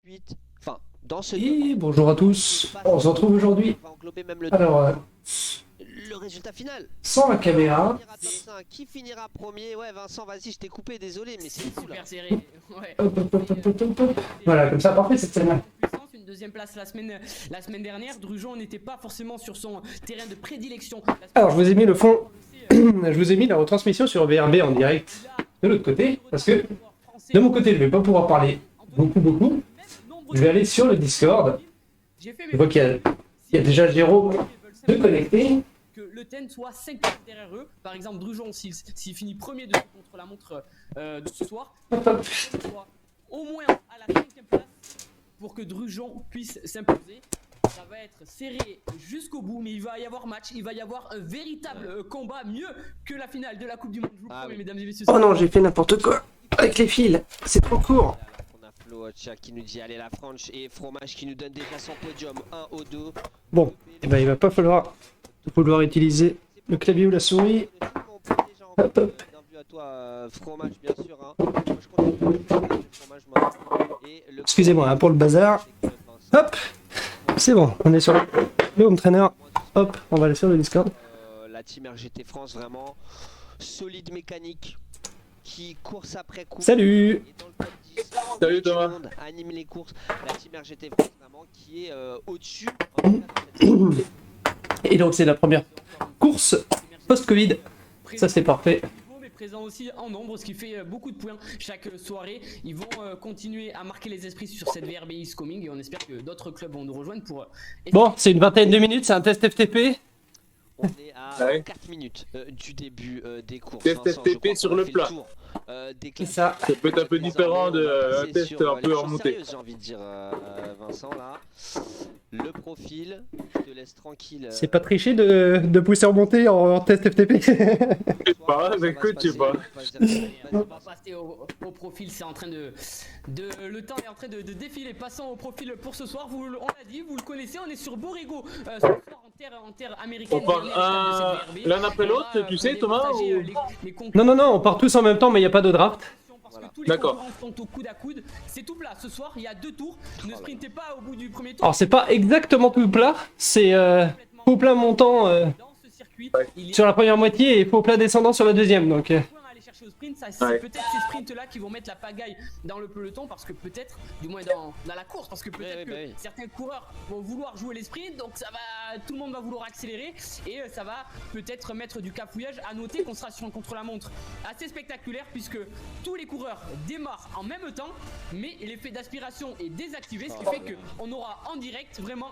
8. Enfin, dans ce Et bonjour à tous, on se retrouve aujourd'hui. On va englober même le, Alors, le résultat final. sans la caméra. Qui finira premier? Ouais, Vincent, vas-y, je t'ai coupé, désolé, mais c'est fou là. Super serré. Ouais. Hop, hop, hop, hop, hop, hop. Voilà, comme ça, parfait cette scène-là. Une deuxième place la semaine dernière. Drujon n'était pas forcément sur son terrain de prédilection. Alors, je vous ai mis le fond, je vous ai mis la retransmission sur VRB en direct de l'autre côté, parce que de mon côté, je vais pas pouvoir parler beaucoup. Je vais aller sur le Discord. Je vois qu'il y a déjà Jérôme de connecté. Que le TEN soit 5 points derrière eux. Par exemple, Drujon, s'il finit premier de contre la montre de ce soir, soit au moins à la 5e place pour que Drujon puisse s'imposer. Ça va être serré jusqu'au bout, mais il va y avoir match, il va y avoir un véritable combat, mieux que la finale de la Coupe du Monde. Je vous promets, mesdames et messieurs. Oh non, j'ai fait n'importe quoi avec les fils, c'est trop court. On a Flo qui nous dit allez la Franche et Fromage qui nous donne déjà son podium 1 au 2. Bon, et ben il va pas falloir utiliser le clavier ou la souris. Hop, hop. Bienvenue à toi, Fromage, bien sûr. Hein. Moi, je continue Fromage, moi. Et le Excusez-moi pour le bazar. Hop, c'est bon, on est sur le home trainer. Hop, on va aller sur le Discord. La team RGT France, vraiment solide mécanique qui course après course. Salut. Et dans le top 10, Salut Thomas. tout le monde anime les courses. La team RGT France, vraiment, qui est au-dessus. Et donc c'est la première course post-Covid. Ça c'est parfait. Mais présent aussi en nombre, ce qui fait beaucoup de points chaque soirée. Ils vont continuer à marquer les esprits sur cette VRB is coming et on espère que d'autres clubs vont nous rejoindre pour. Bon, c'est une vingtaine de minutes, c'est un test FTP. On est à Ouais. 4 minutes du début des courses. Test Vincent, FTP je crois sur qu'on a le fait plat. tour, des C'est ça. Ça peut être un peu différent d'un test un peu en remonté. J'ai envie de dire, Vincent, là. Le profil, je te laisse tranquille. C'est pas tricher de pousser remonter en test FTP. Je sais pas, mais écoute, je sais pas. On va passer au profil, c'est en train le temps est en train de défiler. Passons au profil pour ce soir. On l'a dit, vous le connaissez, on est sur Borrego ce soir en terre américaine. On part l'un après l'autre, tu sais, Thomas, ou... Non, on part tous en même temps, mais il n'y a pas de draft. Voilà. D'accord. Sont au coude à coude. C'est tout plat. Ce soir, il y a 2 tours. Ne sprintez pas au bout du premier tour. Alors c'est pas exactement tout plat, c'est faux plat montant Dans ce circuit, il y a sur la première moitié et faux plat descendant sur la deuxième. Donc points à aller chercher au sprint. C'est Ouais. peut-être ces sprints là qui vont mettre la pagaille dans le peloton parce que peut-être, du moins dans la course, parce que peut-être que oui. certains coureurs vont vouloir jouer les sprints, donc tout le monde va vouloir accélérer et ça va peut-être mettre du cafouillage. À noter qu'on sera sur un contre-la-montre assez spectaculaire puisque tous les coureurs démarrent en même temps, mais l'effet d'aspiration est désactivé, ce qui fait que on aura en direct vraiment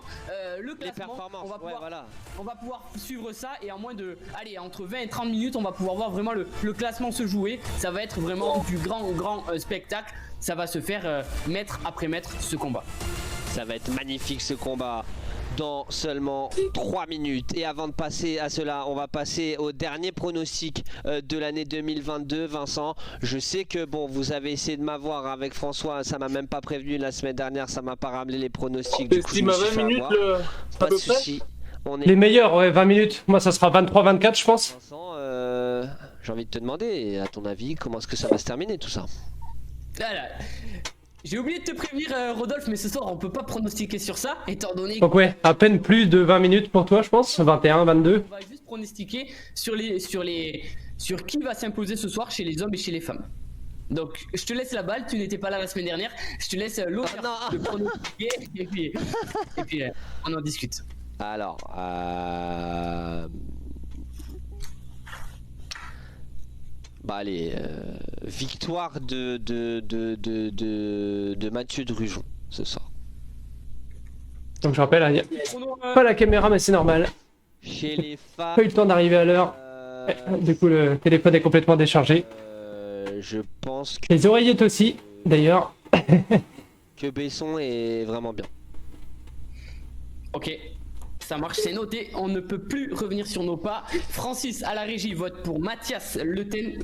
le Les classement. performances, On va ouais, pouvoir voilà. on va pouvoir suivre ça et en moins de, allez, entre 20 et 30 minutes, on va pouvoir voir vraiment le classement se jouer. Ça va être vraiment du grand spectacle. Ça va se faire mètre après mètre ce combat. Ça va être magnifique ce combat dans seulement 3 minutes. Et avant de passer à cela, on va passer au dernier pronostic de l'année 2022. Vincent, je sais que bon, vous avez essayé de m'avoir avec François, ça m'a même pas prévenu la semaine dernière, ça m'a pas ramené les pronostics. Du coup, je T'estimes me à suis 20 fait minutes avoir. à Pas de peu près? soucis. On est les meilleurs, ouais, 20 minutes. Moi ça sera 23-24 je pense. Vincent, j'ai envie de te demander, à ton avis, comment est-ce que ça va se terminer tout ça? Voilà. J'ai oublié de te prévenir, Rodolphe, mais ce soir on peut pas pronostiquer sur ça, étant donné Donc ouais, à peine plus de 20 minutes pour toi je pense. 21, 22. qu'on va juste pronostiquer sur qui va s'imposer ce soir chez les hommes et chez les femmes. Donc je te laisse la balle, tu n'étais pas là la semaine dernière, je te laisse l'honneur de pronostiquer et puis on en discute. Alors, bah allez, victoire de Mathieu Drujon ce soir. Donc je rappelle, il n'y a pas la caméra mais c'est normal. Chez les femmes, Pas eu le temps d'arriver à l'heure. Du coup le téléphone est complètement déchargé. je pense Les oreillettes aussi, d'ailleurs. que Besson est vraiment bien. Ok, ça marche, c'est noté, on ne peut plus revenir sur nos pas. Francis à la régie vote pour Mathias Le Ten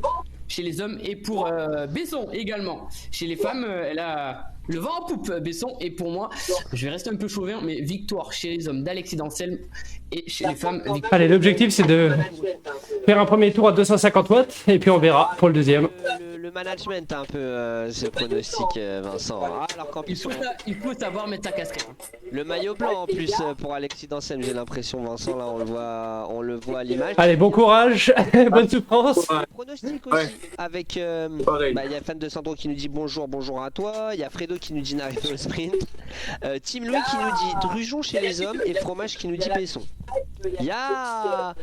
chez les hommes et pour Besson également. Chez les femmes, elle a le vent en poupe, Besson, et pour moi, je vais rester un peu chauvin, mais victoire chez les hommes d'Alexis Danselm et chez les femmes, victoire. Allez, l'objectif c'est de faire un premier tour à 250 watts et puis on verra pour le deuxième. le management un peu ce pronostic Vincent. Ah, alors qu'en plus Il faut savoir mettre sa casquette. le maillot blanc en plus pour Alexis Dansem, j'ai l'impression Vincent là on le voit à l'image. Allez, bon courage, bonne souffrance. Pronostic aussi avec Pareil. il y a fan de Sandro qui nous dit bonjour à toi, il y a Fredo qui nous dit n'arrive pas au sprint, Team Louis qui nous dit Drujon chez les hommes et Fromage qui nous dit Besson. Il y a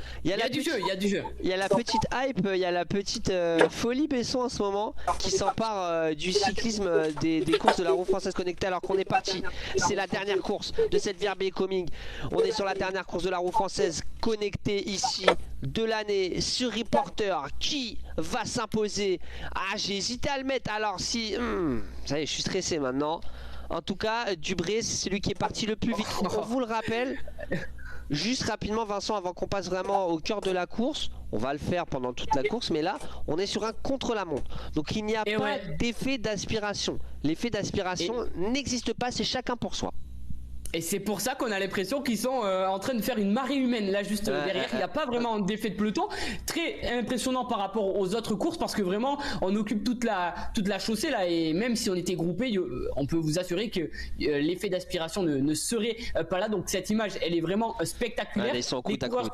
du jeu, il y a du jeu. Il y a la petite hype, il y a la petite folie Besson en ce moment qui s'empare du cyclisme des courses de la roue française connectée alors qu'on est parti. C'est la dernière course de cette VRB Coming. On est sur la dernière course de la roue française connectée ici de l'année sur Reporter. Qui va s'imposer? Ah, j'ai hésité à le mettre. Alors si... ça y est, je suis stressé maintenant. En tout cas, Dubré, c'est celui qui est parti le plus vite. On vous le rappelle. Juste rapidement Vincent, avant qu'on passe vraiment au cœur de la course, on va le faire pendant toute la course, mais là on est sur un contre-la-montre. Donc il n'y a pas d'effet d'aspiration. L'effet d'aspiration n'existe pas, c'est chacun pour soi. Et c'est pour ça qu'on a l'impression qu'ils sont en train de faire une marée humaine là juste derrière. Il n'y a pas vraiment d'effet de peloton. Très impressionnant par rapport aux autres courses parce que vraiment on occupe toute la chaussée là et même si on était groupé, on peut vous assurer que l'effet d'aspiration ne serait pas là. Donc cette image elle est vraiment spectaculaire. Ils sont côte à côte.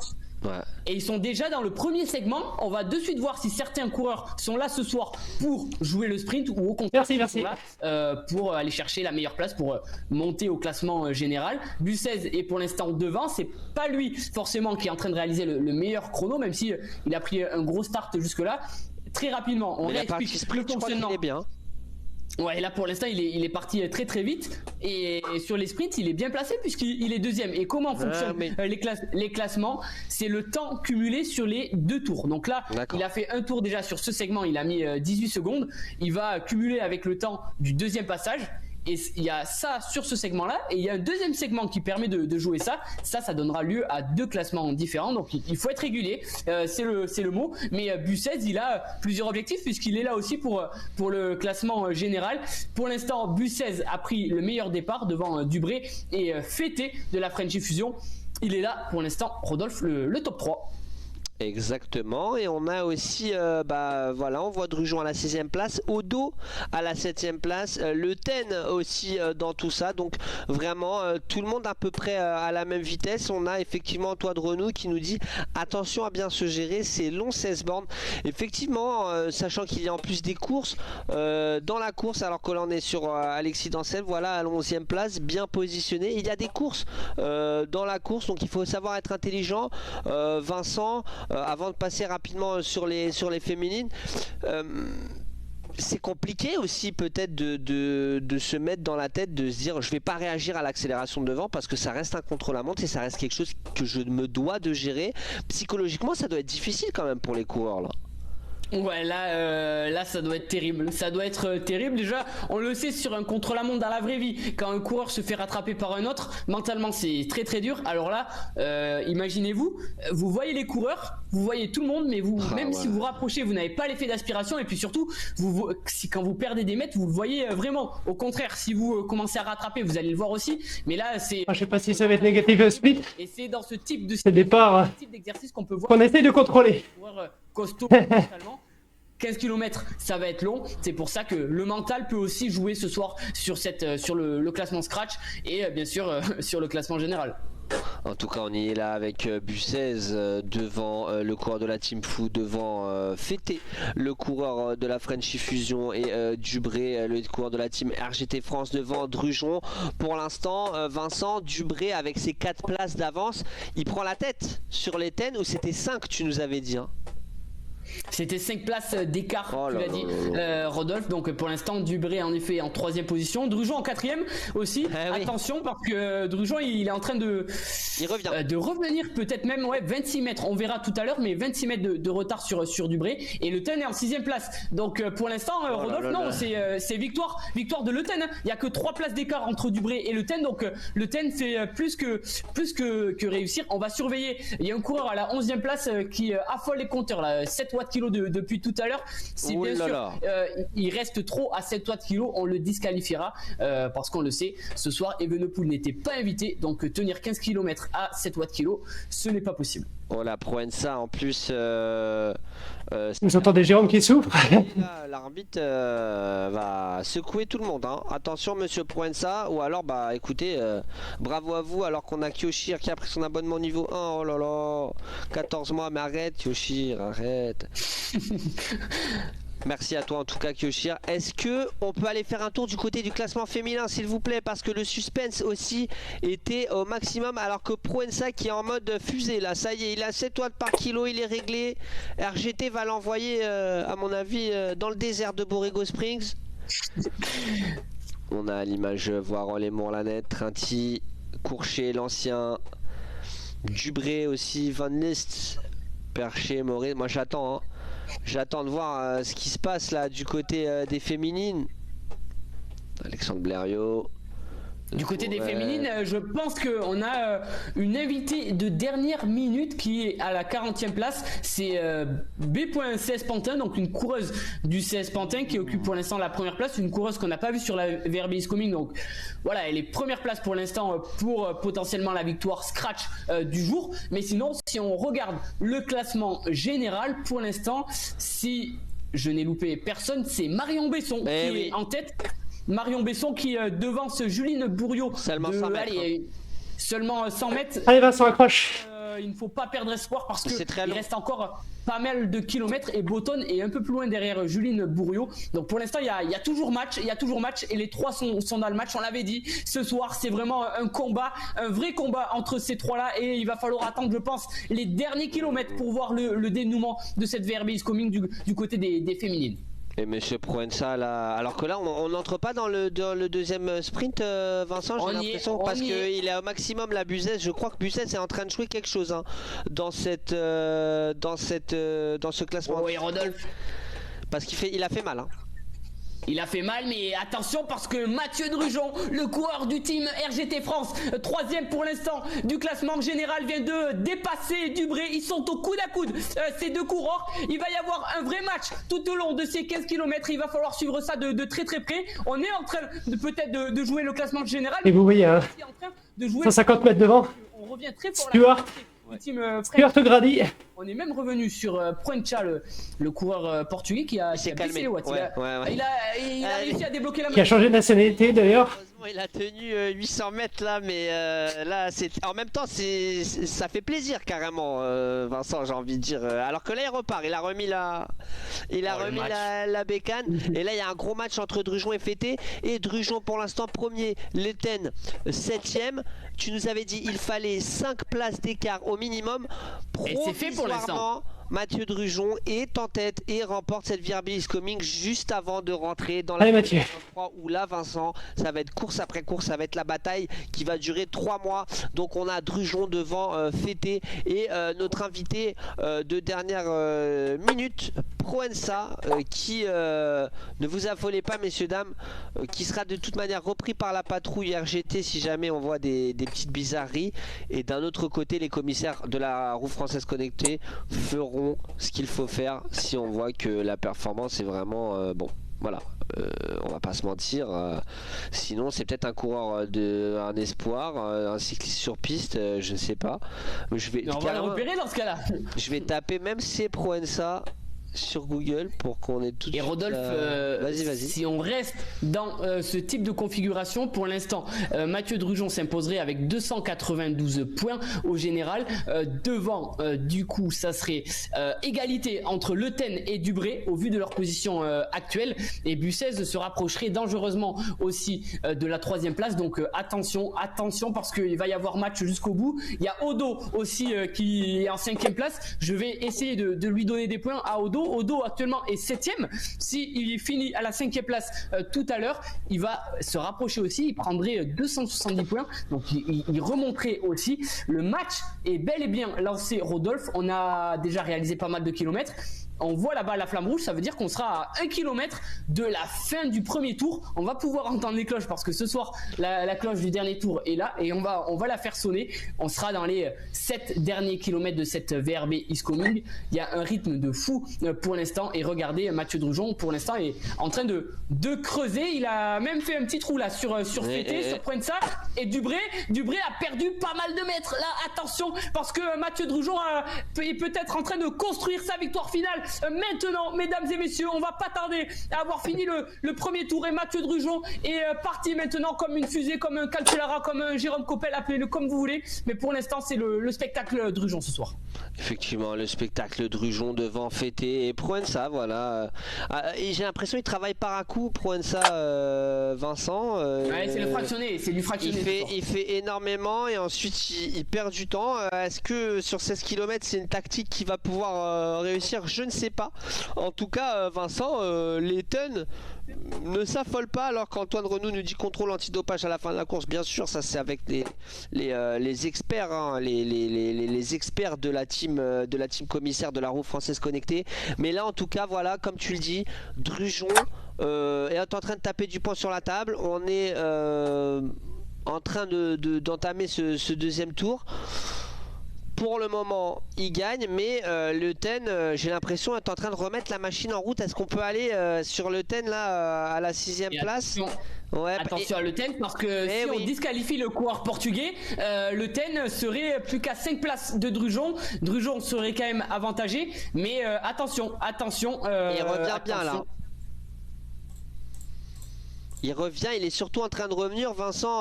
Et ils sont déjà dans le premier segment. On va de suite voir si certains coureurs sont là ce soir pour jouer le sprint ou au contraire Merci. là, pour aller chercher la meilleure place pour monter au classement général. Bussez est pour l'instant devant. C'est pas lui forcément qui est en train de réaliser le meilleur chrono, même si il a pris un gros start jusque là. Très rapidement, on réexplique le fonctionnement. Ouais, là pour l'instant il est parti très vite et sur les sprints il est bien placé puisqu'il est deuxième. Et comment fonctionnent les classements? C'est le temps cumulé sur les 2 tours. Donc là il a fait un tour déjà sur ce segment, il a mis 18 secondes. Il va cumuler avec le temps du deuxième passage. Et il y a ça sur ce segment là et il y a un deuxième segment qui permet de jouer ça donnera lieu à 2 classements différents. Donc il faut être régulier, c'est le mot. Mais Bussez il a plusieurs objectifs puisqu'il est là aussi pour le classement général. Pour l'instant Bussez a pris le meilleur départ devant Dubré et Fété de la Frenchy Fusion. Il est là pour l'instant Rodolphe le top 3. Exactement, et on a aussi voilà, on voit Drujon à la 6ème place, Odo à la 7ème place, Le Ten aussi dans tout ça. Donc vraiment tout le monde à peu près à la même vitesse. On a effectivement Antoine Renou qui nous dit attention à bien se gérer, c'est long 16 bornes. Effectivement, sachant qu'il y a en plus des courses dans la course, alors que là on est sur Alexis Dansel, voilà à la 11ème place, bien positionné. Il y a des courses dans la course, donc il faut savoir être intelligent. Vincent, avant de passer rapidement sur les féminines, c'est compliqué aussi peut-être de se mettre dans la tête, de se dire je vais pas réagir à l'accélération de devant parce que ça reste un contre-la-montre et ça reste quelque chose que je me dois de gérer. Psychologiquement ça doit être difficile quand même pour les coureurs là. Ouais, là ça doit être terrible. Ça doit être terrible. Déjà, on le sait sur un contre-la-montre dans la vraie vie. Quand un coureur se fait rattraper par un autre, mentalement c'est très dur. Alors là, imaginez-vous, vous voyez les coureurs, vous voyez tout le monde, mais vous, si vous vous rapprochez, vous n'avez pas l'effet d'aspiration. Et puis surtout, quand vous perdez des mètres, vous le voyez vraiment. Au contraire, si vous commencez à rattraper, vous allez le voir aussi. Mais là, c'est. Je sais pas si ça va être négatif split. Et c'est dans ce type d'exercice qu'on peut voir. Qu'on essaye de contrôler. Costaud totalement. 15 km ça va être long, c'est pour ça que le mental peut aussi jouer ce soir sur le classement scratch et bien sûr sur le classement général. En tout cas on y est là avec Bussez devant le coureur de la Team Fou, devant Fété le coureur de la Frenchy Fusion et Dubré le coureur de la Team RGT France devant Drujon. Pour l'instant Vincent, Dubré avec ses 4 places d'avance, il prend la tête sur les Ten, ou c'était 5 tu nous avais dit hein? C'était 5 places d'écart, tu l'as dit, Rodolphe. Donc pour l'instant, Dubré en effet en 3ème position, Drujon en 4ème aussi. Attention parce que Drujon il est en train de revenir peut-être même 26 mètres. On verra tout à l'heure, mais 26 mètres de retard sur Dubré. Et Le Ten est en 6ème place. Donc pour l'instant, Rodolphe, c'est victoire de Le Ten. Il n'y a que 3 places d'écart entre Dubré et Le Ten. Donc Le Ten fait plus que réussir. On va surveiller. Il y a un coureur à la 11ème place qui affole les compteurs là. 7 watts kilo depuis tout à l'heure. Si bien sûr il reste trop à 7 watts kilo, on le disqualifiera parce qu'on le sait, ce soir Evenepoel n'était pas invité, donc tenir 15 km à 7 watts kilo, ce n'est pas possible. Voilà, Proença en plus Vous entendez Jérôme qui souffre? Là, l'arbitre va secouer tout le monde. Hein. Attention, monsieur Proença. Ou alors, bah écoutez, bravo à vous. Alors qu'on a Kyoshir qui a pris son abonnement niveau 1. Oh là là, 14 mois. Mais arrête, Kyoshir, arrête. Merci à toi en tout cas Kyoshir. Est-ce que on peut aller faire un tour du côté du classement féminin s'il vous plaît, parce que le suspense aussi était au maximum, alors que Proença qui est en mode fusée là, ça y est, il a 7 watts par kilo, il est réglé. RGT va l'envoyer à mon avis dans le désert de Borrego Springs. On a à l'image voir les Mourlanette, Trinty, Courcher l'ancien, Dubré aussi, Van List, Percher, Maurice. Moi j'attends hein. J'attends de voir ce qui se passe là du côté des féminines. Alexandre Blériot. Du côté des féminines, je pense qu'on a une invitée de dernière minute qui est à la 40e place. C'est B.16 Pantin, donc une coureuse du CS Pantin qui occupe pour l'instant la première place. Une coureuse qu'on n'a pas vue sur la VRB is Coming. Donc voilà, elle est première place pour l'instant pour potentiellement la victoire scratch du jour. Mais sinon, si on regarde le classement général, pour l'instant, si je n'ai loupé personne, c'est Marion Besson qui est en tête. Marion Besson qui devance Juline Bourriot seulement 100 mètres. Allez, seulement 100 mètres. Allez Vincent, accroche. Il ne faut pas perdre espoir parce qu'il il reste encore pas mal de kilomètres et Botton est un peu plus loin derrière Juline Bourriot. Donc pour l'instant il y a toujours match, et les trois sont dans le match. On l'avait dit, ce soir c'est vraiment un combat, un vrai combat entre ces trois là, et il va falloir attendre je pense les derniers kilomètres pour voir le dénouement de cette VRB is Coming du côté des féminines. Et monsieur Proença là, alors que là on n'entre pas dans le deuxième sprint Vincent, j'ai l'impression, parce qu'il est au maximum la Buzès. Je crois que Buzès est en train de jouer quelque chose hein, dans ce classement. Oui Rodolphe. Parce qu'il a fait mal hein. Il a fait mal, mais attention parce que Mathieu Drujon, le coureur du team RGT France, troisième pour l'instant du classement général, vient de dépasser Dubré. Ils sont au coude à coude, ces deux coureurs. Il va y avoir un vrai match tout au long de ces 15 km. Il va falloir suivre ça de très très près. On est en train peut-être de jouer le classement général. Et vous voyez, hein, 150 mètres devant. On revient très fort. Stuart. Stuart Grady. On est même revenu sur Proença, le coureur portugais qui a calmé. Il a réussi à débloquer la main. Qui a changé de nationalité d'ailleurs. Il a tenu 800 mètres là, mais là c'est en même temps ça fait plaisir carrément Vincent, j'ai envie de dire, alors que là il repart, il a remis la bécane et là il y a un gros match entre Drujon et Fété, et Drujon pour l'instant premier, Letten 7ème. Tu nous avais dit il fallait 5 places d'écart au minimum. Et c'est fait pour l'instant. Mathieu Drujon est en tête et remporte cette VRB is Coming juste avant de rentrer dans la Mathieu. Où là Vincent, ça va être course après course, ça va être la bataille qui va durer 3 mois. Donc on a Drujon devant Fété et notre invité de dernière minute, Proença, qui ne vous affolez pas messieurs dames, qui sera de toute manière repris par la patrouille RGT si jamais on voit des petites bizarreries. Et d'un autre côté, les commissaires de la roue française connectée feront ce qu'il faut faire si on voit que la performance est vraiment bon. Voilà, on va pas se mentir, sinon c'est peut-être un coureur un espoir, un cycliste sur piste, je ne sais pas. On va le repérer dans ce cas-là. Je vais taper même c'est Proença sur Google pour qu'on ait tout de suite. Et Rodolphe, vas-y. Si on reste dans ce type de configuration, pour l'instant, Mathieu Drujon s'imposerait avec 292 points au général. Devant, du coup, ça serait égalité entre Letten et Dubré au vu de leur position actuelle. Et Bucez se rapprocherait dangereusement aussi de la 3e place. Donc attention parce qu'il va y avoir match jusqu'au bout. Il y a Odo aussi qui est en 5e place. Je vais essayer de lui donner des points à Odo. Odo actuellement est 7ème. S'il finit à la 5e place tout à l'heure, il va se rapprocher aussi. Il prendrait 270 points. Donc il remonterait aussi. Le match est bel et bien lancé, Rodolphe. On a déjà réalisé pas mal de kilomètres. On voit là-bas la flamme rouge, ça veut dire qu'on sera à 1 km de la fin du premier tour. On va pouvoir entendre les cloches parce que ce soir la cloche du dernier tour est là et on va la faire sonner. On sera dans les 7 derniers kilomètres de cette VRB is Coming. Il y a un rythme de fou pour l'instant et regardez, Mathieu Drujon pour l'instant est en train de creuser. Il a même fait un petit trou là sur Fété, sur Proença, et Dubré a perdu pas mal de mètres. Là attention parce que Mathieu Drujon est peut-être en train de construire sa victoire finale maintenant, mesdames et messieurs, on va pas tarder à avoir fini le premier tour et Mathieu Drujon est parti maintenant comme une fusée, comme un Cancellara, comme un Jérôme Coppel, appelez-le comme vous voulez, mais pour l'instant c'est le spectacle Drujon ce soir. Effectivement, le spectacle Drujon devant fêter et Proença, voilà. Et j'ai l'impression qu'il travaille par à coup, Proença, Vincent. Ouais, c'est le fractionné, c'est du fractionné. Il fait énormément et ensuite il perd du temps. Est-ce que sur 16 km c'est une tactique qui va pouvoir réussir? Je ne sais pas. En tout cas, Vincent, les tonnes ne s'affole pas alors qu'Antoine Renou nous dit contrôle antidopage à la fin de la course. Bien sûr, ça c'est avec les experts, hein, les experts de la team commissaire de la roue française connectée. Mais là en tout cas, voilà, comme tu le dis, Drujon est en train de taper du poing sur la table. On est en train d'entamer ce deuxième tour. Pour le moment, il gagne, mais Le Ten, j'ai l'impression, est en train de remettre la machine en route. Est-ce qu'on peut aller sur Le Ten là à la 6ème place? Ouais, attention à Le Ten, parce que si on disqualifie le coureur portugais, Le Ten serait plus qu'à 5 places de Drujon. Drujon serait quand même avantagé, mais attention. Il revient bien là. Il revient, il est surtout en train de revenir, Vincent,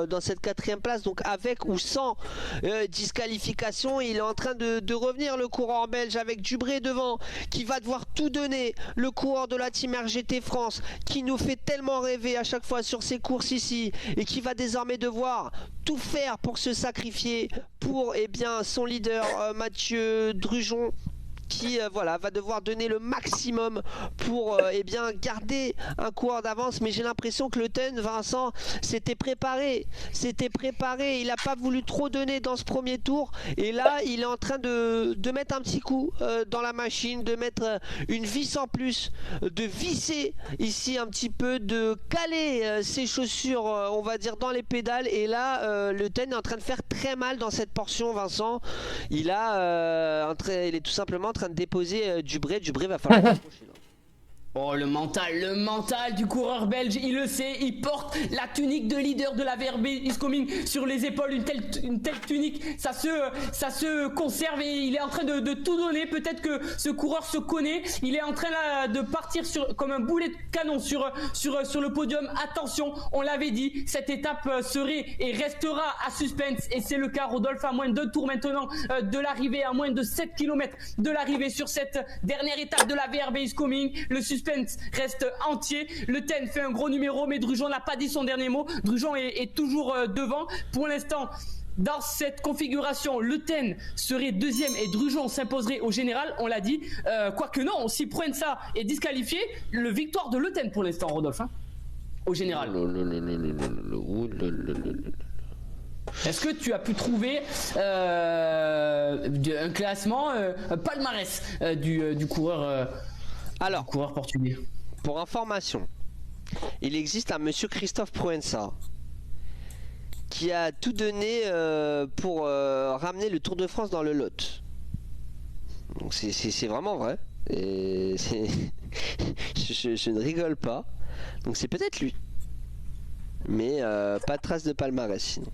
dans cette 4ème place, donc avec ou sans disqualification, il est en train de revenir, le coureur belge, avec Dubré devant, qui va devoir tout donner, le coureur de la team RGT France, qui nous fait tellement rêver à chaque fois sur ces courses ici, et qui va désormais devoir tout faire pour se sacrifier pour son leader Mathieu Drujon, qui va devoir donner le maximum pour garder un coureur d'avance. Mais j'ai l'impression que Le Ten, Vincent, s'était préparé, il n'a pas voulu trop donner dans ce premier tour, et là il est en train de mettre un petit coup dans la machine, de mettre une vis en plus, de visser ici un petit peu, de caler ses chaussures on va dire dans les pédales, et là Le Ten est en train de faire très mal dans cette portion, Vincent. Il est tout simplement en train de déposer Dubré va falloir l'approcher là. Oh, le mental du coureur belge, il le sait, il porte la tunique de leader de la VRB is coming sur les épaules, une telle tunique, ça se conserve, et il est en train de tout donner. Peut-être que ce coureur se connaît, il est en train là de partir comme un boulet de canon sur le podium. Attention, on l'avait dit, cette étape serait et restera à suspense, et c'est le cas. Rodolphe à moins de 2 tours maintenant de l'arrivée, à moins de 7 km de l'arrivée sur cette dernière étape de la VRB is coming. Le suspense reste entier. Le Ten fait un gros numéro, mais Drujon n'a pas dit son dernier mot. Drujon est toujours devant. Pour l'instant, dans cette configuration, Le Ten serait 2e et Drujon s'imposerait au général, on l'a dit. Quoique non, si Proença est disqualifié, le victoire de Le Ten pour l'instant, Rodolphe, hein, au général. Est-ce que tu as pu trouver un classement, un palmarès du coureur coureur portugais? Pour information, il existe un monsieur Christophe Proença qui a tout donné pour ramener le Tour de France dans le Lot. Donc c'est vraiment vrai. Et je ne rigole pas. Donc c'est peut-être lui. Mais pas de trace de palmarès sinon.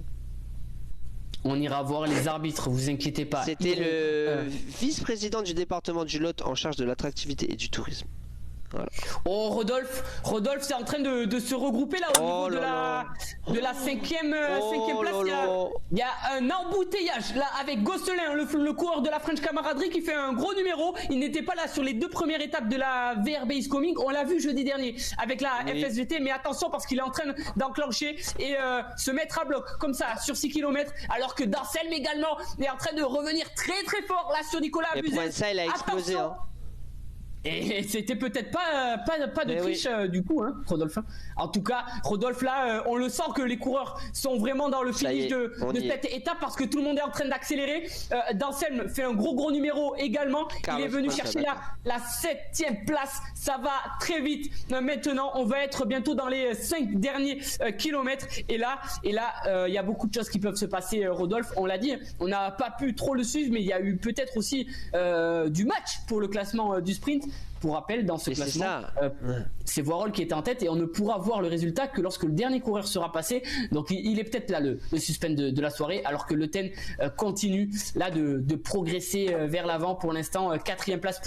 On ira voir les arbitres, vous inquiétez pas. C'était le vice-président du département du Lot en charge de l'attractivité et du tourisme. Voilà. Oh, Rodolphe c'est en train de se regrouper là au niveau de la 5ème place. Il y a un embouteillage là avec Gosselin, le coureur de la French Camaraderie, qui fait un gros numéro. Il n'était pas là sur les 2 premières étapes de la VRB is coming. On l'a vu jeudi dernier avec la FSVT, mais attention parce qu'il est en train d'enclencher et se mettre à bloc comme ça sur 6 km, alors que Darcelm également est en train de revenir très très fort là sur Nicolas Abuzet. Et ça, il a explosé. Et c'était peut-être pas de triche du coup, hein, Rodolphe. En tout cas, Rodolphe là, on le sent que les coureurs sont vraiment dans le finish de cette étape, parce que tout le monde est en train d'accélérer. Darcelm fait un gros numéro également. Il est venu chercher la 7ème place. Ça va très vite. Maintenant, on va être bientôt dans les 5 derniers kilomètres. Et là, il y a beaucoup de choses qui peuvent se passer, Rodolphe. On l'a dit, on n'a pas pu trop le suivre, mais il y a eu peut-être aussi du match pour le classement du sprint. pour rappel, dans ce Et c'est classement, ça. c'est Voirol qui était en tête et on ne pourra voir le résultat que lorsque le dernier coureur sera passé. Donc il est peut-être là le suspense de la soirée, alors que Le Ten continue là de progresser vers l'avant. Pour l'instant, 4e place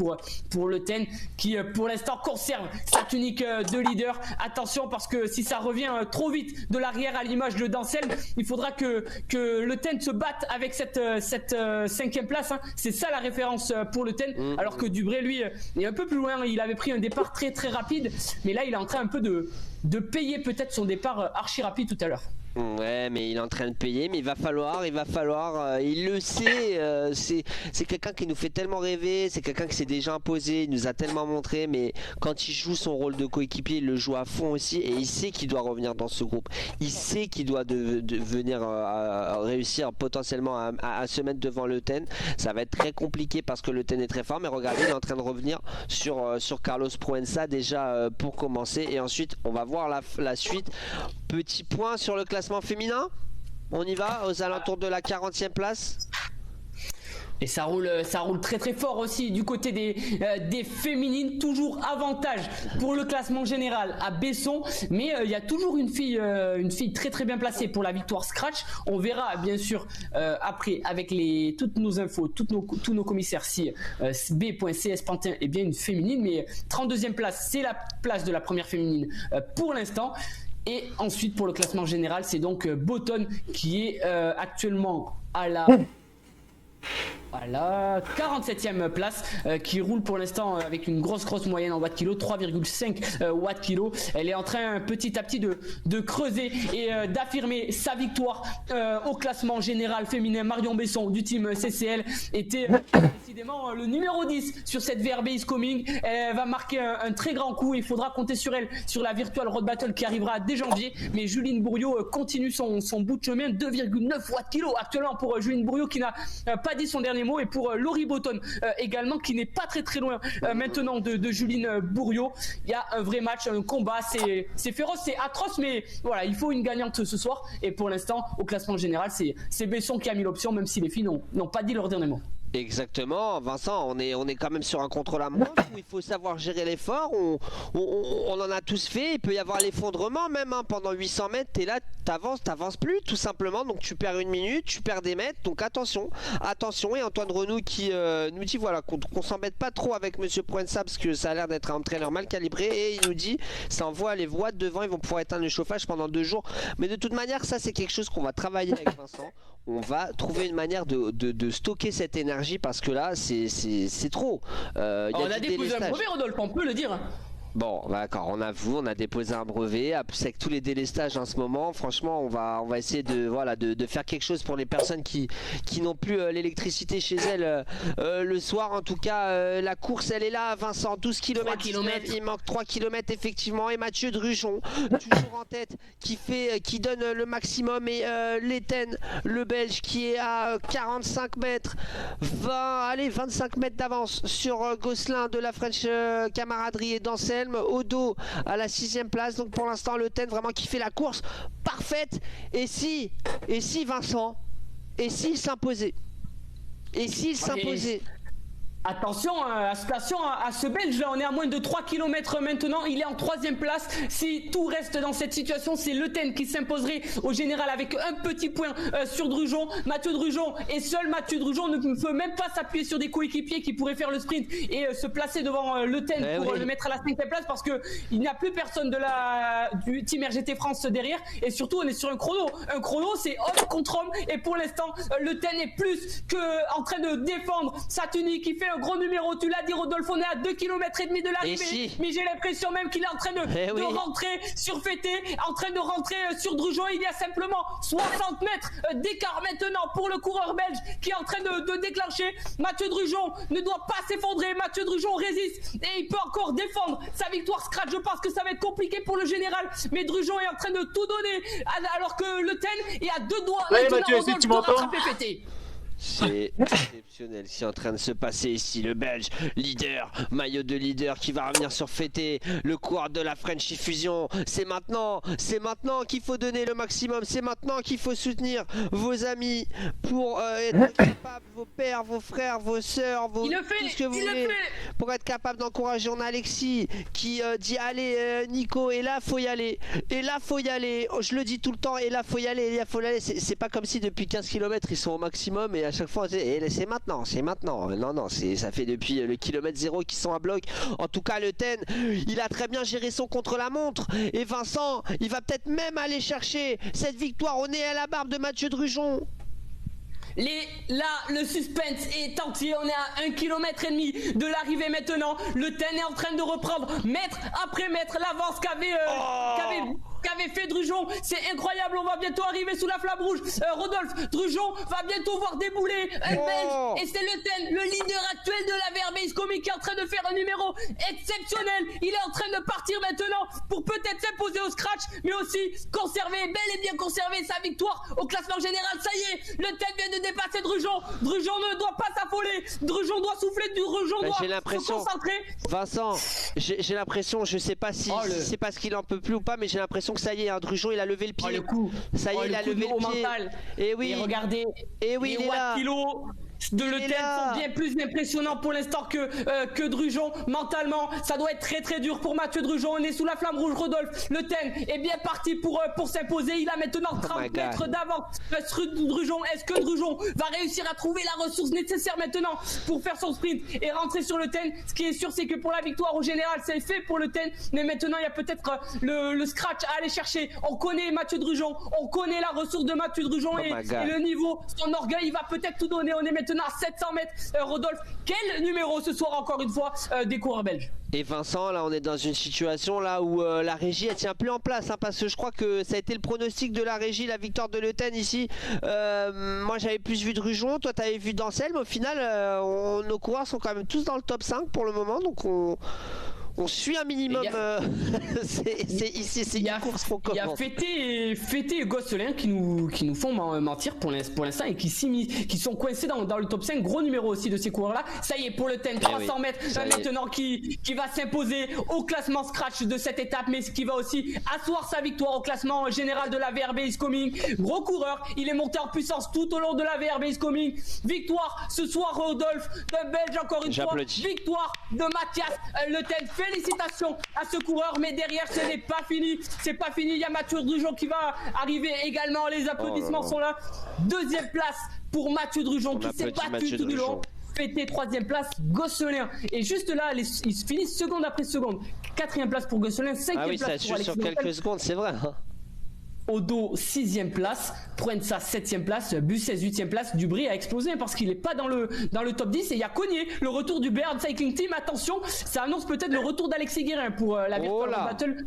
pour Le Ten, qui pour l'instant conserve sa tunique de leader. Attention, parce que si ça revient trop vite de l'arrière à l'image de Danselm, il faudra que Le Ten se batte avec cette 5e place, hein. C'est ça la référence pour Le Ten, alors que Dubré lui est un peu plus loin. Il avait pris un départ très très rapide, mais là il est en train un peu de payer peut-être son départ archi rapide tout à l'heure. Ouais, mais il est en train de payer, mais il va falloir, il le sait, c'est quelqu'un qui nous fait tellement rêver, c'est quelqu'un qui s'est déjà imposé, il nous a tellement montré, mais quand il joue son rôle de coéquipier, il le joue à fond aussi, et il sait qu'il doit revenir dans ce groupe, il sait qu'il doit venir réussir potentiellement à se mettre devant Le Ten. Ça va être très compliqué parce que Le Ten est très fort, mais regardez, il est en train de revenir sur Carlos Proença déjà pour commencer, et ensuite on va voir la suite. Petit point sur le classement féminin, on y va, aux alentours de la 40e place. Et ça roule très très fort aussi du côté des féminines. Toujours avantage pour le classement général à Besson, mais il y a toujours une fille très très bien placée pour la victoire scratch. On verra bien sûr après avec toutes nos infos, tous nos commissaires si B.CS Pantin est bien une féminine, mais 32e place, c'est la place de la première féminine pour l'instant. Et ensuite pour le classement général, c'est donc Botton qui est actuellement à la 47e place, qui roule pour l'instant avec une grosse moyenne en watts kilo, 3,5 watts kilo. Elle est en train petit à petit de creuser et d'affirmer sa victoire au classement général féminin. Marion Besson du team CCL était décidément le numéro 10 sur cette VRB is coming. Elle va marquer un très grand coup, il faudra compter sur elle sur la Virtual Road Battle qui arrivera dès janvier. Mais Juline Bourriot continue son bout de chemin, 2,9 watts kilo actuellement pour Juline Bourriot, qui n'a pas dit son dernier mot, et pour Laurie Botton également, qui n'est pas très loin maintenant de Juline Bourriot. Il y a un vrai match, un combat, c'est féroce, c'est atroce, mais voilà, il faut une gagnante ce soir. Et pour l'instant au classement général, c'est Besson qui a mis l'option, même si les filles n'ont pas dit leur dernier mot. Exactement, Vincent, on est quand même sur un contre-la-montre où il faut savoir gérer l'effort. On en a tous fait, il peut y avoir l'effondrement même, hein. Pendant 800 mètres, t'es là, t'avances plus tout simplement, donc tu perds une minute, tu perds des mètres, donc attention. Et Antoine Renou qui nous dit voilà qu'on s'embête pas trop avec Monsieur Proença parce que ça a l'air d'être un entraîneur mal calibré, et il nous dit ça envoie les voies devant, ils vont pouvoir éteindre le chauffage pendant 2 jours. Mais de toute manière, ça c'est quelque chose qu'on va travailler avec Vincent. On va trouver une manière de stocker cette énergie, parce que là c'est trop. On a déposé un brevet, Rodolphe, on peut le dire. Bon, d'accord, on a déposé un brevet. C'est que tous les délestages en ce moment, franchement, on va essayer de faire quelque chose pour les personnes qui n'ont plus l'électricité chez elles le soir. En tout cas, la course, elle est là, Vincent, 12 km. Il manque 3 km effectivement. Et Mathieu Drujon, toujours en tête, qui donne le maximum. Et Letten, le Belge, qui est à 45 mètres, 25 mètres d'avance sur Gosselin de la French Camaraderie et Danselm. Au dos à la 6e place, donc pour l'instant Le Ten vraiment qui fait la course parfaite. Et si Vincent, et s'il s'imposait, Attention à ce Belge là, on est à moins de 3 km maintenant, il est en 3e place. Si tout reste dans cette situation, c'est Le Ten qui s'imposerait au général avec un petit point sur Drujon. Mathieu Drujon, et seul Mathieu Drujon ne peut même pas s'appuyer sur des coéquipiers qui pourraient faire le sprint et se placer devant Le Ten pour le mettre à la 5e place, parce que il n'y a plus personne du team RGT France derrière, et surtout on est sur un chrono c'est homme contre homme, et pour l'instant Le Ten est plus que en train de défendre sa tunique, qui fait un gros numéro. Tu l'as dit, Rodolphe, on est à 2 km et demi de l'arrivée, mais j'ai l'impression même qu'il est en train de rentrer sur Fété, en train de rentrer sur Drujon. Il y a simplement 60 mètres d'écart maintenant pour le coureur belge qui est en train de déclencher. Mathieu Drujon ne doit pas s'effondrer, Mathieu Drujon résiste et il peut encore défendre sa victoire scratch. Je pense que ça va être compliqué pour le général, mais Drujon est en train de tout donner, alors que Le Ten est à 2 doigts Mathieu, si tu m'entends, rattraper Fété. C'est exceptionnel ce qui est en train de se passer ici. Le Belge, leader, maillot de leader qui va revenir sur fêter le coureur de la French Fusion. C'est maintenant qu'il faut donner le maximum. C'est maintenant qu'il faut soutenir vos amis pour être capable, vos pères, vos frères, vos sœurs, tout ce que vous voulez, pour être capable d'encourager. On a Alexis qui dit allez Nico, et là faut y aller. Et là faut y aller. Je le dis tout le temps, et là faut y aller, et là faut y aller. C'est pas comme si depuis 15 km ils sont au maximum et à chaque fois c'est maintenant, c'est maintenant. Non, ça fait depuis le kilomètre 0 qu'ils sont à bloc. En tout cas, le Ten, il a très bien géré son contre-la-montre. Et Vincent, il va peut-être même aller chercher cette victoire au nez à la barbe de Mathieu Drujon. Là, le suspense est entier. On est à 1,5 km de l'arrivée maintenant. Le Ten est en train de reprendre mètre après mètre l'avance qu'avait fait Drujon. C'est incroyable. On va bientôt arriver sous la flamme rouge. Rodolphe Drujon va bientôt voir débouler un Belge. Et c'est le Ten, le leader actuel de la VRB Iskomi, qui est en train de faire un numéro exceptionnel. Il est en train de partir maintenant pour peut-être s'imposer au scratch, mais aussi conserver, bel et bien conserver sa victoire au classement général. Ça y est, le Ten vient de dépasser Drujon. Drujon ne doit pas s'affoler. Drujon doit souffler. Drujon doit se concentrer. Vincent, j'ai l'impression, je sais pas si c'est parce qu'il en peut plus ou pas, mais j'ai l'impression que ça y est, hein, Drujon il a levé le pied. Le coup. Ça y est, il a levé le pied. Et oui. Et regardez. Et oui, les watts kilos de Le Ten sont bien plus impressionnants pour l'instant que Drujon. Mentalement, ça doit être très très dur pour Mathieu Drujon. On est sous la flamme rouge. Rodolphe Le Ten est bien parti pour s'imposer. Il a maintenant 30 mètres d'avance sur Drujon. Est-ce que Drujon va réussir à trouver la ressource nécessaire maintenant pour faire son sprint et rentrer sur Le Ten? Ce qui est sûr, c'est que pour la victoire au général, c'est fait pour Le Ten. Mais maintenant, il y a peut-être le scratch à aller chercher. On connaît Mathieu Drujon. On connaît la ressource de Mathieu Drujon et le niveau, son orgueil, il va peut-être tout donner. On est maintenant à 700 mètres. Rodolphe, quel numéro ce soir encore une fois des coureurs belges? Et Vincent, là on est dans une situation là où la régie elle tient plus en place, hein, parce que je crois que ça a été le pronostic de la régie, la victoire de Le Ten ici. Moi j'avais plus vu Drujon, toi t'avais vu Dancel, mais au final nos coureurs sont quand même tous dans le top 5 pour le moment, donc on suit un minimum. C'est une course qu'on commence. Il y a Fété et Gosselin qui nous font mentir pour l'instant et qui sont coincés dans le top 5. Gros numéro aussi de ces coureurs là. Ça y est, pour Le Ten, 300 mètres maintenant qui va s'imposer au classement scratch de cette étape, mais qui va aussi asseoir sa victoire au classement général de la VRB is coming. Gros coureur, il est monté en puissance tout au long de la VRB is coming. Victoire ce soir, Rodolphe, de Belge encore une fois. Victoire de Mathias Le Ten. Félicitations à ce coureur, mais derrière ce n'est pas fini. C'est pas fini. Il y a Mathieu Drujon qui va arriver également. Les applaudissements sont là. Deuxième place pour Mathieu Drujon qui s'est battu tout du long. Fété, troisième place, Gosselin. Et juste là, ils finissent seconde après seconde. Quatrième place pour Gosselin, cinquième place pour Alexis. Sur quelques secondes, c'est vrai. Hein. Odo 6ème place, Proença 7ème place, Busses 8ème place. Dubry a explosé parce qu'il n'est pas dans le top 10. Et il y a Cognier, le retour du Béarn Cycling Team. Attention, ça annonce peut-être le retour d'Alexis Guérin pour la Virtual Battle.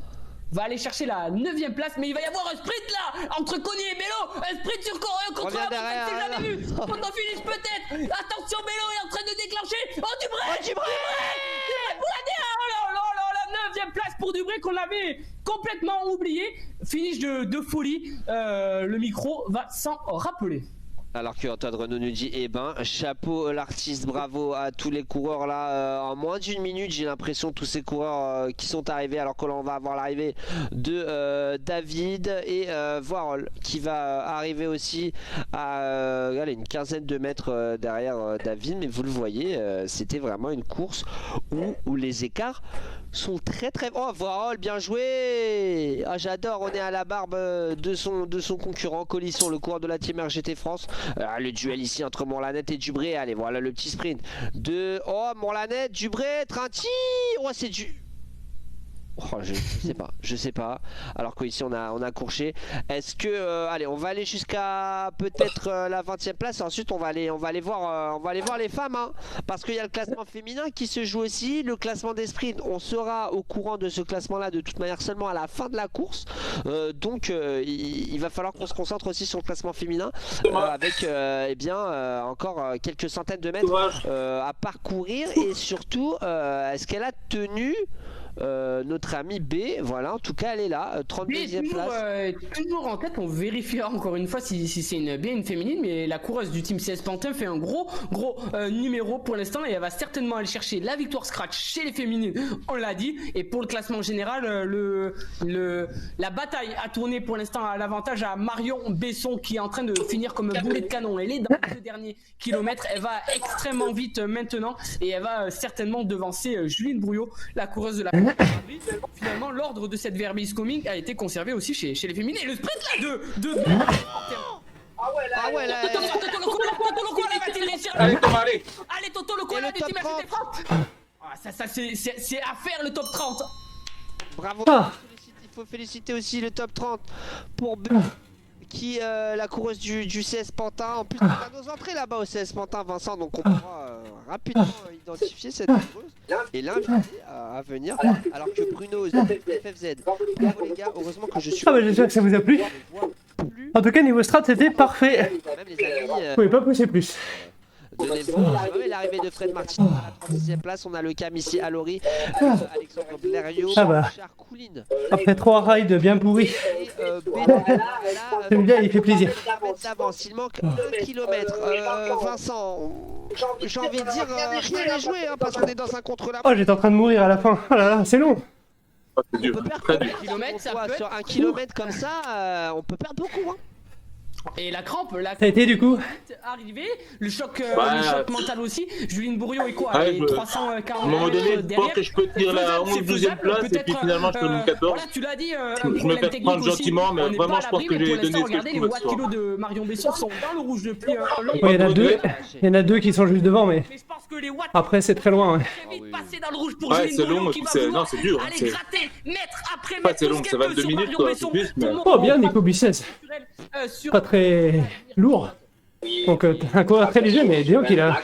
Va aller chercher la 9ème place, mais il va y avoir un sprint là entre Cognier et Bello. Un sprint sur contre la montagne, c'est jamais vu. Photo finish peut-être. Attention, Bello est en train de déclencher. Oh, Dubré, la 9ème place pour Dubré qu'on avait complètement oublié. Finish de folie. Le micro va s'en rappeler. Alors que Antoine Renaud nous dit, eh ben, chapeau l'artiste, bravo à tous les coureurs là. En moins d'une minute, j'ai l'impression, tous ces coureurs qui sont arrivés, alors que l'on va avoir l'arrivée de David et Voirol qui va arriver aussi à allez, une quinzaine de mètres derrière David. Mais vous le voyez, c'était vraiment une course où les écarts sont très très... Oh, Voirol, bien joué. Ah, j'adore, on est à la barbe de son concurrent Colisson, le coureur de la Team RGT France. Le duel ici entre Montlanette et Dubré. Allez, voilà le petit sprint de... Oh, Montlanette, Dubré, Trinti. Oh, c'est du... Oh, je sais pas. Alors qu'ici on a Courchet. Est-ce que allez, on va aller jusqu'à peut-être la 20e place. Ensuite on va aller voir les femmes, hein, parce qu'il y a le classement féminin qui se joue aussi. Le classement des sprints, on sera au courant de ce classement-là de toute manière seulement à la fin de la course. Donc il va falloir qu'on se concentre aussi sur le classement féminin avec encore quelques centaines de mètres à parcourir et surtout est-ce qu'elle a tenu notre ami B. Voilà, en tout cas, elle est là, 32e toujours, place. toujours en tête, on vérifiera encore une fois si c'est bien une féminine, mais la coureuse du team CS Pantin fait un gros numéro pour l'instant et elle va certainement aller chercher la victoire scratch chez les féminines, on l'a dit. Et pour le classement général, la bataille a tourné pour l'instant à l'avantage à Marion Besson qui est en train de finir comme un boulet de canon. Elle est dans les 2 derniers kilomètres, elle va extrêmement vite maintenant et elle va certainement devancer Juline Brouillot, la coureuse de la Finalement, l'ordre de cette Verbe is coming a été conservé aussi chez les féminines. Et le sprint là de Ah ouais, là, Attention, Toto le koala va-t-il réussir? Allez, Thomas, allez. Allez, Toto le koala Et le du top team 30. FT30. Ah, ça c'est à faire le top 30. bravo. Ah. Il faut féliciter aussi le top 30 pour B, qui la coureuse du CS Pantin. En plus, on a nos entrées là-bas au CS Pantin, Vincent, donc on pourra rapidement identifier cette coureuse et l'inviter à venir. Alors que Bruno, FFZ, bravo les gars, heureusement que je suis. Ah bah j'espère que ça vous a plu. Je ne vois plus. En tout cas, niveau strat, c'était parfait. Même les amis, Vous pouvez pas pousser plus. de l'arrivée de Fred Martin à la 36e place. On a le cam ici à Lori, Alexandre Blériot, Ah bah. Richard Couline. Après 3 rides bien pourris, celui-là il fait plaisir. D'avance, il manque 1 km. Vincent, j'ai envie de dire rien à jouer hein, parce qu'on est dans un contre-la. Oh, j'étais en train de mourir à la fin. Oh là là, c'est long. Ah, c'est On dur, peut perdre très combien dur. de Kilomètres, ça peut sur être 1 km comme ça, on peut perdre beaucoup. Hein. Et la crampe, Ça a été du coup. arrivé, le choc Bah, mental aussi. Juline Bourriot est quoi? Ouais, Elle est je- 340 À un moment donné, je pense derrière. que je peux tenir la 11 12e place et puis finalement je termine 14. Voilà, tu l'as dit, un Je me problème fais technique prendre aussi. gentiment, mais On n'est vraiment, pas à je pense l'abri, que mais j'ai pour donné l'instant, ce que je regardez, les pouvais watts ce soir. kilos de Marion Besson sont dans le rouge depuis un long Ouais, il y en a deux. moment. Il y en a deux qui sont juste devant, mais Mais je pense que les watts après c'est très loin. Ouais. très vite passer dans le rouge pour Ouais, Juline c'est Bourriot long, qui va c'est- vouloir non, c'est dur, hein, aller c'est- gratter, mètre après Ouais, mètre, c'est tout long, ce c'est qu'elle peut 22 sur minutes, Marion quoi, Besson c'est plus, mais- pour montrer Oh bien Nico Bussès. sur Pas très lourd. Donc un coureur très léger, mais disons qu'il a,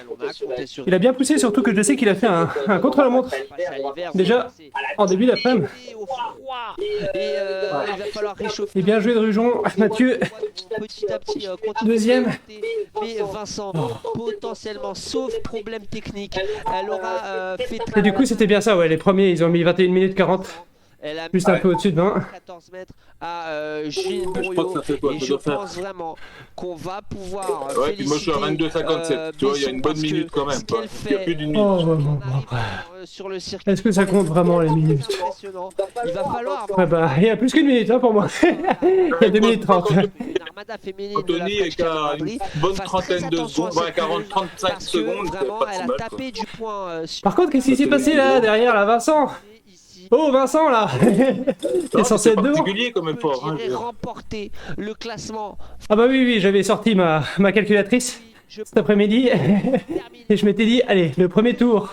il a bien poussé, surtout que je sais qu'il a fait un contre-la-montre déjà en début d'après-midi. Au froid. Et il va falloir réchauffer. Et bien joué de Rujon, Mathieu. Petit à petit, continue Deuxième. de monter. Mais Vincent, potentiellement, sauf problème technique, elle aura fait Et du coup c'était bien ça, ouais, les premiers ils ont mis 21 minutes 40, elle a juste un peu au-dessus de 20. 14 mètres à Jules Je crois que Bourriot. ça fait quoi, Et ça je doit faire. pense vraiment qu'on va pouvoir Ouais, puis moi je suis à 22,57. Tu vois, il y a une bonne minute quand même. Quoi. Il y a plus d'une minute. Oh ouais, bon, après. Sur le circuit. Est-ce que ça compte vraiment les minutes? Impressionnant. Il va falloir Ouais bah il y a plus qu'une minute hein, pour moi. Il y a 2 minutes 30. une armada féminine de la Anthony French est qu'à Cavalry. une bonne Fasse trentaine très de attention à secondes, ouais, cette 40, 35 parce que secondes, c'est vraiment pas elle si a mal. tapé du point Par contre qu'est-ce qui s'est passé là derrière là Vincent? ici. Oh Vincent là. T'es censé être devant. particulier quand même fort. Hein, Peut remporter le classement. Ah bah oui j'avais sorti ma calculatrice Je cet après-midi et je m'étais dit allez le premier tour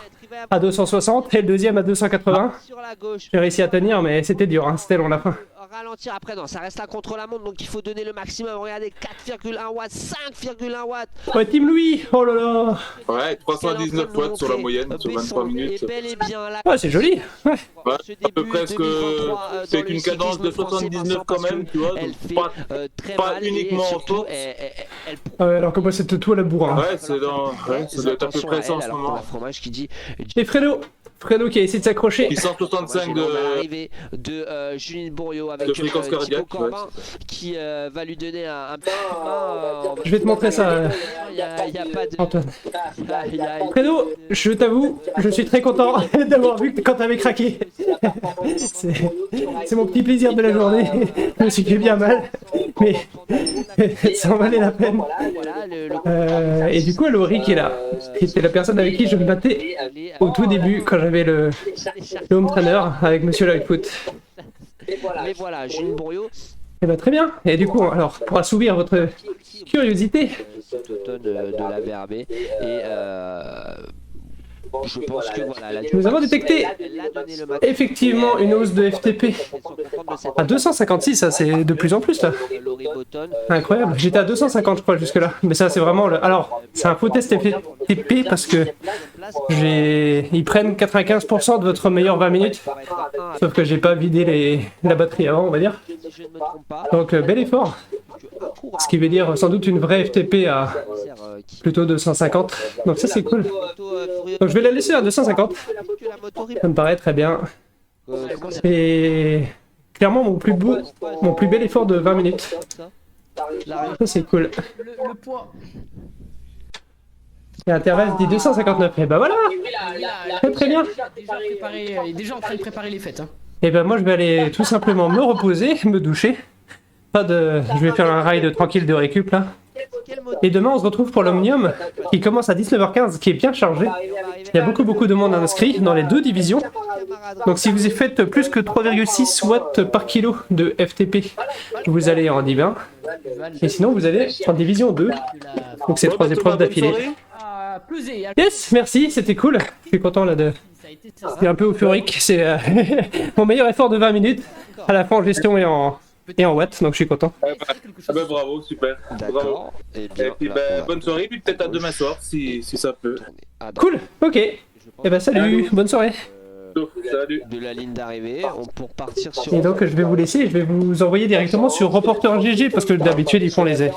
à 260 et le deuxième à 280. sur la gauche. J'ai réussi à tenir mais c'était dur hein, c'était long la fin. Ralentir après, non, ça reste un contre-la-montre donc il faut donner le maximum. Regardez, 4,1 watts, 5,1 watts. Ouais Team Louis, oh là là. Ouais, 319 watts sur la moyenne, sur 23 minutes. Et bel et bien là. Ouais c'est joli. Ouais. Ouais, Ce à peu début près ce 2023, que dans c'est le une cadence de cyclisme français, 79 Vincent, quand parce même, que tu vois. Elle Donc fait pas, très pas mal uniquement et en surtout, course. elle Ah ouais, alors que moi c'était tout à la bourre. Hein. Ouais, c'est dans. Ouais, ça doit être à peu près ça en ce alors qu'on moment. a Fromage qui dit Et Fredo qui a essayé de s'accrocher. 665 l'arrivée de Juline Bourriot avec de fréquence Thibaut cardiaque, Corbin qui va lui donner un petit coup de main. Je vais te montrer ça Il y a pas de... Antoine. il y a- Fredo, je t'avoue, je suis très content d'avoir vu que quand t'avais craqué. C'est mon petit plaisir de la journée. Je me suis fait bien mal, mais ça en valait la peine. Voilà, le Et du coup, Laurie qui est là, c'était la personne avec qui je me battais au tout début quand j'avais le home trainer avec Monsieur Lightfoot. Mais voilà, Jules Bourriot, Et bah très bien. Et du coup, alors pour assouvir votre curiosité, cet automne de la VRB. Et je pense que voilà, nous avons détecté elle a donné le max. effectivement une hausse de FTP Elles sont contentes de cette à 256, ça c'est de plus en plus là. Laurie Botton. Incroyable, j'étais à 250 je crois jusque là, mais ça c'est vraiment le... Alors, c'est un faux test FTP parce que ils prennent 95% de votre meilleur 20 minutes, sauf que j'ai pas vidé la batterie avant on va dire. Si je ne me trompe pas, Donc bel effort, ce qui veut dire sans doute une vraie FTP à plutôt 250, donc ça c'est cool. Donc je vais la laisser à 250, ça me paraît très bien. Et clairement mon plus bel effort de 20 minutes. Ça c'est cool. Le poids. Et Intervalle dit 259. Et bah voilà. Très bien. Il est déjà en train de préparer les fêtes. Hein. Et ben moi je vais aller tout simplement me reposer, me doucher. Je vais faire un ride tranquille de récup là. Et demain on se retrouve pour l'Omnium qui commence à 19h15, qui est bien chargé. Il y a beaucoup de monde inscrit dans les deux divisions. Donc si vous faites plus que 3,6 watts par kilo de FTP, vous allez en Div 1. Et sinon vous allez en division 2. Donc c'est 3 épreuves d'affilée. Yes, merci, c'était cool. Je suis content là de... C'est un peu euphorique, c'est mon meilleur effort de 20 minutes. À la fin en gestion et en watts, donc je suis content. Ah bah bravo, super. Bravo. Et puis bonne soirée, puis peut-être à demain soir si ça peut. Cool, ok. Et bah salut, bonne soirée. Salut. De la ligne d'arrivée, pour partir sur... Et donc je vais vous laisser, je vais vous envoyer directement sur Reporter GG parce que d'habitude ils font les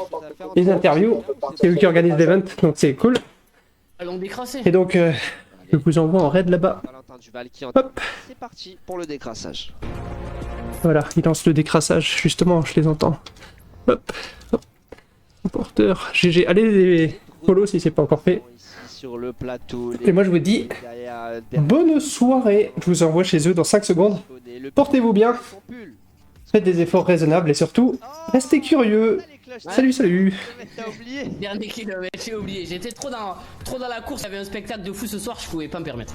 interviews. C'est eux qui organisent l'event, donc c'est cool. Et donc je vous envoie en raid là-bas. Hop. C'est parti pour le décrassage. Voilà, il lance le décrassage, justement, je les entends. Hop, hop. Reporter GG. Allez les follow si c'est pas encore fait. Sur le plateau, et moi je vous dis bonne soirée. Je vous envoie chez eux dans 5 secondes. Portez-vous bien. Faites des efforts raisonnables et surtout, restez curieux. Salut. Dernier kilomètre, j'ai oublié. J'étais trop dans la course. Il y avait un spectacle de fou ce soir, je pouvais pas me permettre.